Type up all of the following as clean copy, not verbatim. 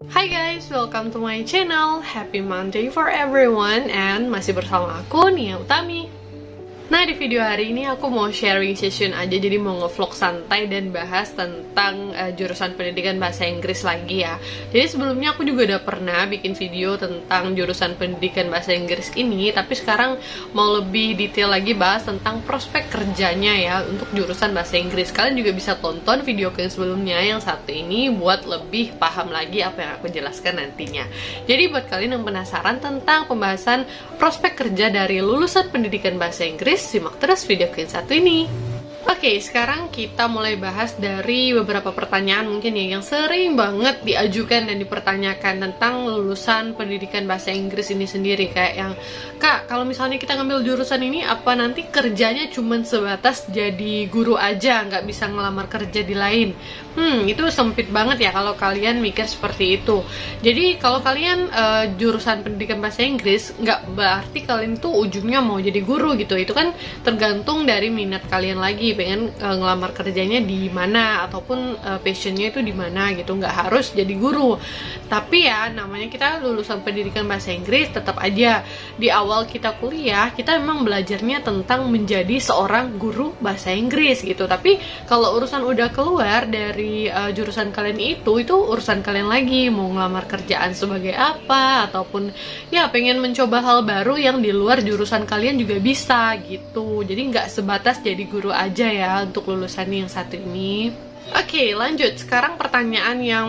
Hi guys, welcome to my channel. Happy Monday for everyone. And masih bersama aku, Nia Utami. Nah, di video hari ini aku mau sharing session aja, jadi mau ngevlog santai dan bahas tentang jurusan pendidikan bahasa Inggris lagi ya. Jadi sebelumnya aku juga udah pernah bikin video tentang jurusan pendidikan bahasa Inggris ini, tapi sekarang mau lebih detail lagi bahas tentang prospek kerjanya ya untuk jurusan bahasa Inggris. Kalian juga bisa tonton video yang sebelumnya yang satu ini buat lebih paham lagi apa yang aku jelaskan nantinya. Jadi buat kalian yang penasaran tentang pembahasan prospek kerja dari lulusan pendidikan bahasa Inggris, simak terus video yang satu ini. Oke, sekarang kita mulai bahas dari beberapa pertanyaan mungkin ya yang sering banget diajukan dan dipertanyakan tentang lulusan pendidikan bahasa Inggris ini sendiri. Kayak yang, Kak, kalau misalnya kita ngambil jurusan ini, apa nanti kerjanya cuman sebatas jadi guru aja, nggak bisa ngelamar kerja di lain? Itu sempit banget ya kalau kalian mikir seperti itu. Jadi kalau kalian jurusan pendidikan bahasa Inggris, nggak berarti kalian tuh ujungnya mau jadi guru gitu. Itu kan tergantung dari minat kalian lagi, pengen ngelamar kerjanya di mana ataupun passionnya itu di mana gitu. Nggak harus jadi guru. Tapi ya namanya kita lulusan pendidikan bahasa Inggris, tetap aja di awal kita kuliah kita memang belajarnya tentang menjadi seorang guru bahasa Inggris gitu. Tapi kalau urusan udah keluar dari jurusan kalian itu urusan kalian lagi, mau ngelamar kerjaan sebagai apa ataupun ya pengen mencoba hal baru yang di luar jurusan kalian juga bisa gitu. Jadi nggak sebatas jadi guru aja ya untuk lulusan yang satu ini. Oke, lanjut. Sekarang pertanyaan yang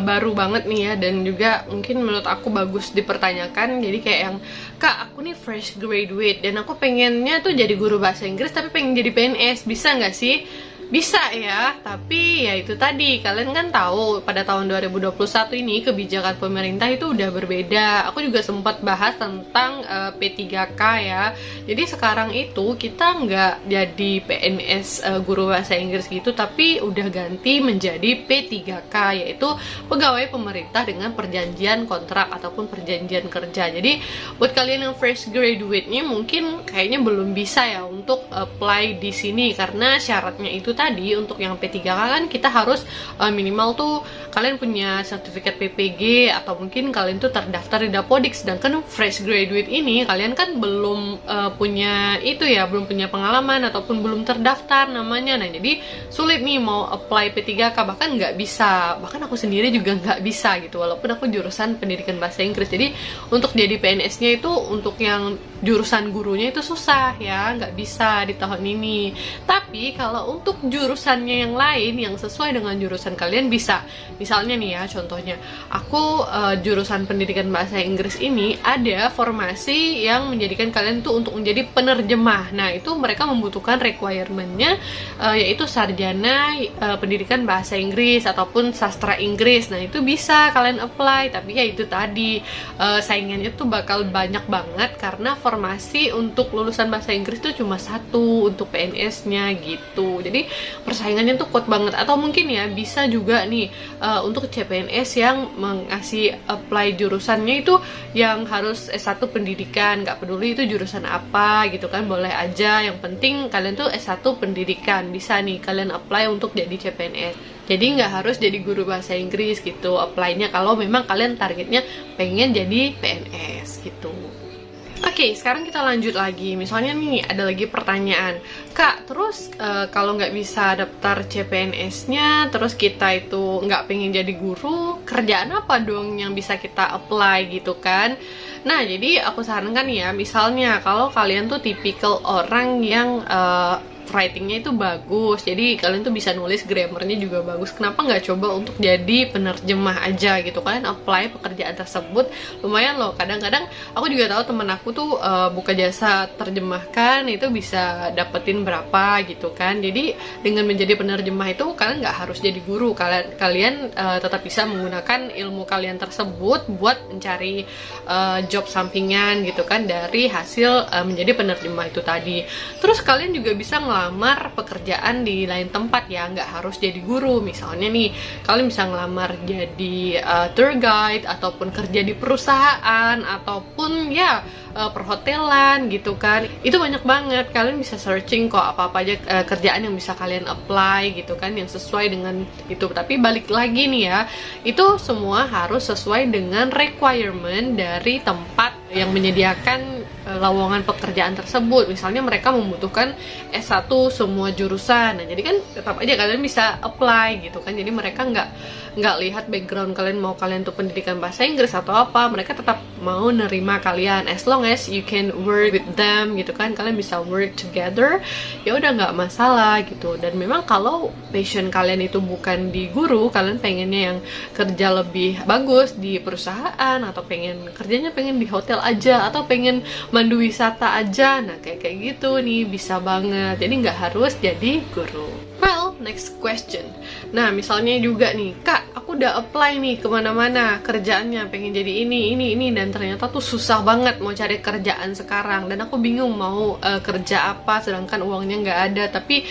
baru banget nih ya, dan juga mungkin menurut aku bagus dipertanyakan. Jadi kayak yang, Kak, aku nih fresh graduate dan aku pengennya tuh jadi guru bahasa Inggris tapi pengen jadi PNS, bisa nggak sih? Bisa ya, tapi ya itu tadi, kalian kan tahu pada tahun 2021 ini kebijakan pemerintah itu udah berbeda. Aku juga sempat bahas tentang P3K ya. Jadi sekarang itu kita nggak jadi PNS guru bahasa Inggris gitu, tapi udah ganti menjadi P3K, yaitu pegawai pemerintah dengan perjanjian kontrak ataupun perjanjian kerja. Jadi buat kalian yang fresh graduate-nya mungkin kayaknya belum bisa ya untuk apply di sini, karena syaratnya itu tadi untuk yang P3K kan kita harus minimal tuh kalian punya sertifikat PPG atau mungkin kalian tuh terdaftar di Dapodik. Sedangkan fresh graduate ini kalian kan belum punya itu ya, belum punya pengalaman ataupun belum terdaftar namanya. Nah jadi sulit nih mau apply P3K, bahkan nggak bisa, bahkan aku sendiri juga nggak bisa gitu walaupun aku jurusan pendidikan bahasa Inggris. Jadi untuk jadi PNS-nya itu untuk yang jurusan gurunya itu susah ya, nggak bisa di tahun ini. Tapi kalau untuk jurusannya yang lain yang sesuai dengan jurusan kalian bisa. Misalnya nih ya, contohnya aku jurusan pendidikan bahasa Inggris ini ada formasi yang menjadikan kalian tuh untuk menjadi penerjemah. Nah itu mereka membutuhkan requirement-nya yaitu sarjana pendidikan bahasa Inggris ataupun sastra Inggris. Nah itu bisa kalian apply, tapi ya itu tadi saingannya tuh bakal banyak banget karena formasi untuk lulusan bahasa Inggris tuh cuma satu untuk PNS-nya gitu. Jadi persaingannya tuh kuat banget. Atau mungkin ya bisa juga nih untuk CPNS yang mengasih apply jurusannya itu yang harus S1 pendidikan, nggak peduli itu jurusan apa gitu kan, boleh aja, yang penting kalian tuh S1 pendidikan, bisa nih kalian apply untuk jadi CPNS. Jadi nggak harus jadi guru bahasa Inggris gitu apply-nya kalau memang kalian targetnya pengen jadi PNS gitu. Oke, sekarang kita lanjut lagi. Misalnya nih, ada lagi pertanyaan, Kak, terus kalau nggak bisa daftar CPNS-nya, terus kita itu nggak pengen jadi guru, kerjaan apa dong yang bisa kita apply gitu kan? Nah, jadi aku sarankan ya, misalnya kalau kalian tuh tipikal orang yang writingnya itu bagus, jadi kalian tuh bisa nulis, grammarnya juga bagus, kenapa nggak coba untuk jadi penerjemah aja gitu. Kalian apply pekerjaan tersebut, lumayan loh. Kadang-kadang aku juga tahu temen aku tuh buka jasa terjemahkan itu bisa dapetin berapa gitu kan. Jadi dengan menjadi penerjemah itu kalian nggak harus jadi guru, kalian tetap bisa menggunakan ilmu kalian tersebut buat mencari job sampingan gitu kan dari hasil menjadi penerjemah itu tadi. Terus kalian juga bisa ngelamar pekerjaan di lain tempat ya, nggak harus jadi guru. Misalnya nih, kalian bisa ngelamar jadi tour guide, ataupun kerja di perusahaan, ataupun ya perhotelan gitu kan. Itu banyak banget, kalian bisa searching kok apa-apa aja kerjaan yang bisa kalian apply gitu kan, yang sesuai dengan itu. Tapi balik lagi nih ya, itu semua harus sesuai dengan requirement dari tempat yang menyediakan lowongan pekerjaan tersebut. Misalnya mereka membutuhkan S1 semua jurusan, nah jadi kan tetap aja kalian bisa apply gitu kan. Jadi mereka nggak lihat background kalian, mau kalian tuh pendidikan bahasa Inggris atau apa, mereka tetap mau nerima kalian as long as you can work with them gitu kan. Kalian bisa work together, ya udah nggak masalah gitu. Dan memang kalau passion kalian itu bukan di guru, kalian pengennya yang kerja lebih bagus di perusahaan, atau kerjanya pengen di hotel aja, atau pengen mandu wisata aja, nah kayak gitu nih bisa banget. Jadi nggak harus jadi guru. Well, next question. Nah, misalnya juga nih, Kak, aku udah apply nih kemana-mana kerjaannya, pengen jadi ini, dan ternyata tuh susah banget mau cari kerjaan sekarang, dan aku bingung mau kerja apa, sedangkan uangnya nggak ada, tapi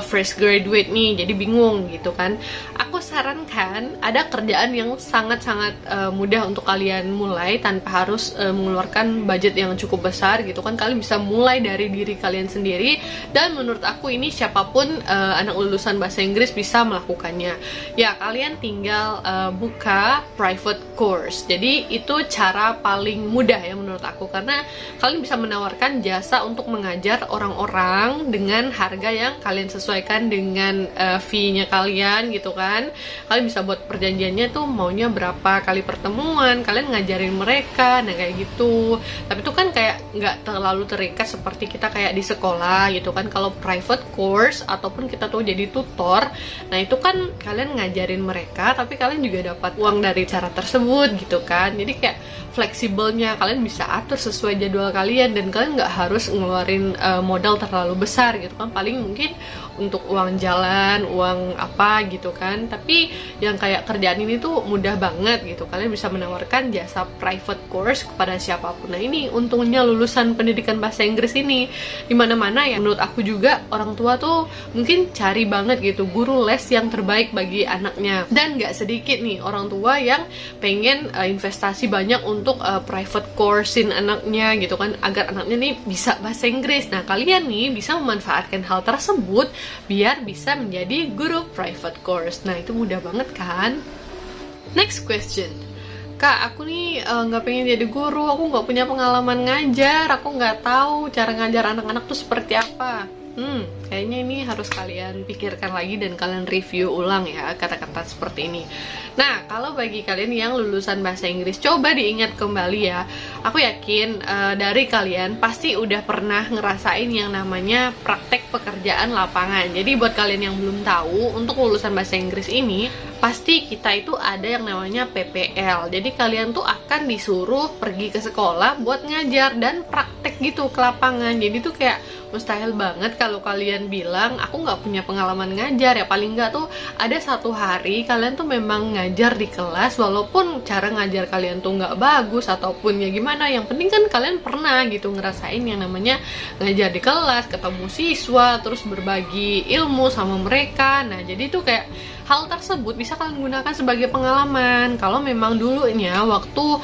fresh graduate nih, jadi bingung gitu kan. Aku sarankan ada kerjaan yang sangat-sangat mudah untuk kalian mulai tanpa harus mengeluarkan budget yang cukup besar gitu kan. Kalian bisa mulai dari diri kalian sendiri, dan menurut aku ini siapapun anak lulusan bahasa Inggris bisa melakukannya. Ya, kalian tinggal buka private course. Jadi itu cara paling mudah ya menurut aku, karena kalian bisa menawarkan jasa untuk mengajar orang-orang dengan harga yang kalian sesuaikan dengan fee-nya kalian gitu kan. Kalian bisa buat perjanjiannya tuh maunya berapa kali pertemuan, kalian ngajarin mereka, nah kayak gitu. Tapi itu kan kayak nggak terlalu terikat seperti kita kayak di sekolah gitu kan. Kalau private course ataupun kita tuh jadi tutor, nah itu kan kalian ngajarin mereka, tapi kalian juga dapat uang dari cara tersebut gitu kan. Jadi kayak fleksibelnya kalian bisa atur sesuai jadwal kalian, dan kalian nggak harus ngeluarin modal terlalu besar gitu kan. Paling mungkin untuk uang jalan, uang apa gitu kan. Tapi yang kayak kerjaan ini tuh mudah banget gitu, kalian bisa menawarkan jasa private course kepada siapapun. Nah ini untungnya lulusan pendidikan bahasa Inggris ini, dimana-mana ya menurut aku juga orang tua tuh mungkin cari banget gitu guru les yang terbaik bagi anaknya. Dan nggak sedikit nih orang tua yang pengen investasi banyak untuk private course-in anaknya gitu kan, agar anaknya nih bisa bahasa Inggris. Nah kalian nih bisa memanfaatkan hal tersebut biar bisa menjadi guru private course. Nah itu mudah banget kan. Next question. Kak, aku nih nggak pengen jadi guru, aku nggak punya pengalaman ngajar, aku nggak tahu cara ngajar anak-anak tuh seperti apa. Kayaknya ini harus kalian pikirkan lagi dan kalian review ulang ya kata-kata seperti ini. Nah, kalau bagi kalian yang lulusan bahasa Inggris, coba diingat kembali ya. Aku yakin dari kalian pasti udah pernah ngerasain yang namanya praktek pekerjaan lapangan. Jadi buat kalian yang belum tahu, untuk lulusan bahasa Inggris ini pasti kita itu ada yang namanya PPL. Jadi kalian tuh akan disuruh pergi ke sekolah buat ngajar dan praktek gitu ke lapangan. Jadi tuh kayak mustahil banget kalau kalian bilang aku nggak punya pengalaman ngajar. Ya paling nggak tuh ada satu hari kalian tuh memang ngajar di kelas, walaupun cara ngajar kalian tuh nggak bagus ataupun ya gimana, yang penting kan kalian pernah gitu ngerasain yang namanya ngajar di kelas, ketemu siswa, terus berbagi ilmu sama mereka. Nah jadi tuh kayak hal tersebut bisa kalian gunakan sebagai pengalaman. Kalau memang dulunya waktu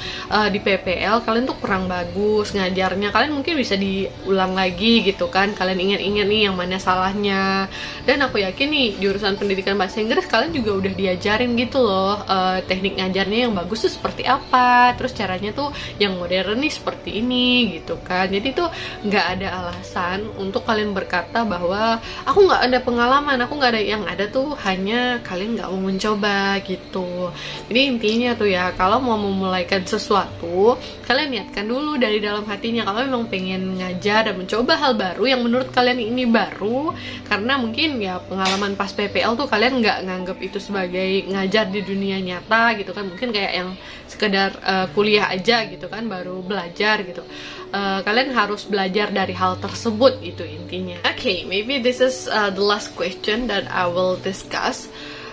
di PPL kalian tuh kurang bagus ngajarnya, kalian mungkin bisa diulang lagi gitu kan. Kalian ingat-ingat nih yang mana salahnya. Dan aku yakin nih jurusan pendidikan bahasa Inggris kalian juga udah diajarin gitu loh, teknik ngajarnya yang bagus tuh seperti apa, terus caranya tuh yang modern nih seperti ini gitu kan. Jadi tuh nggak ada alasan untuk kalian berkata bahwa aku nggak ada pengalaman, aku nggak ada. Yang ada tuh hanya kalian nggak mau mencoba gitu. Jadi intinya tuh ya, kalau mau memulaikan sesuatu, kalian niatkan dulu dari dalam hatinya. Kalau memang pengen ngajar dan mencoba hal baru yang menurut kalian ini baru, karena mungkin ya pengalaman pas PPL tuh kalian nggak nganggep itu sebagai ngajar di dunia nyata gitu kan. Mungkin kayak yang sekedar kuliah aja gitu kan, baru belajar gitu. Kalian harus belajar dari hal tersebut, itu intinya. Okay, maybe this is the last question that I will discuss.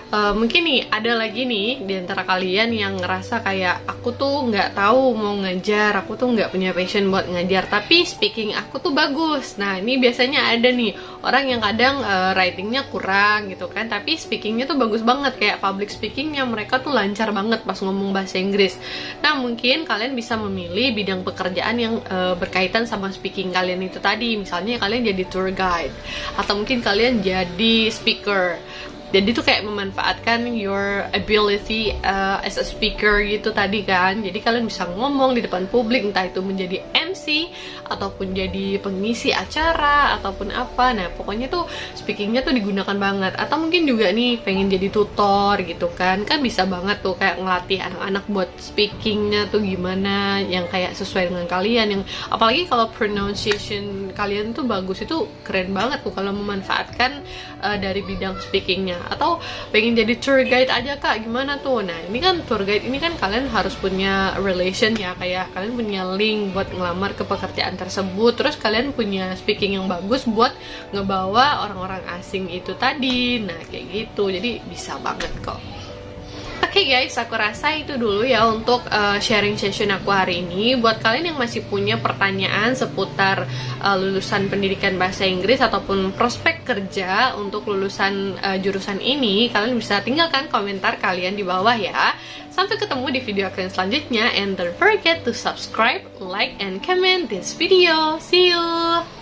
mungkin nih ada lagi nih di antara kalian yang ngerasa kayak aku tuh nggak tahu mau ngajar, aku tuh nggak punya passion buat ngajar, tapi speaking aku tuh bagus. Nah ini biasanya ada nih orang yang kadang writingnya kurang gitu kan, tapi speakingnya tuh bagus banget, kayak public speakingnya mereka tuh lancar banget pas ngomong bahasa Inggris. Nah mungkin kalian bisa memilih bidang pekerjaan yang berkaitan sama speaking kalian itu tadi. Misalnya kalian jadi tour guide, atau mungkin kalian jadi speaker. Jadi tuh kayak memanfaatkan your ability as a speaker gitu tadi kan. Jadi kalian bisa ngomong di depan publik, entah itu menjadi MC ataupun jadi pengisi acara ataupun apa. Nah pokoknya tuh speakingnya tuh digunakan banget. Atau mungkin juga nih pengen jadi tutor gitu kan, kan bisa banget tuh kayak ngelatih anak-anak buat speakingnya tuh gimana, yang kayak sesuai dengan kalian. Yang apalagi kalau pronunciation kalian tuh bagus, itu keren banget tuh kalau memanfaatkan dari bidang speakingnya. Atau pengen jadi tour guide aja kak, gimana tuh? Nah ini kan tour guide ini kan kalian harus punya relation ya, kayak kalian punya link buat ngelamar ke pekerjaan tersebut, terus kalian punya speaking yang bagus buat ngebawa orang-orang asing itu tadi. Nah kayak gitu, jadi bisa banget kok. Oke guys, aku rasa itu dulu ya untuk sharing session aku hari ini. Buat kalian yang masih punya pertanyaan seputar lulusan pendidikan bahasa Inggris ataupun prospek kerja untuk lulusan jurusan ini, kalian bisa tinggalkan komentar kalian di bawah ya. Sampai ketemu di video aku yang selanjutnya, and don't forget to subscribe, like, and comment this video. See you!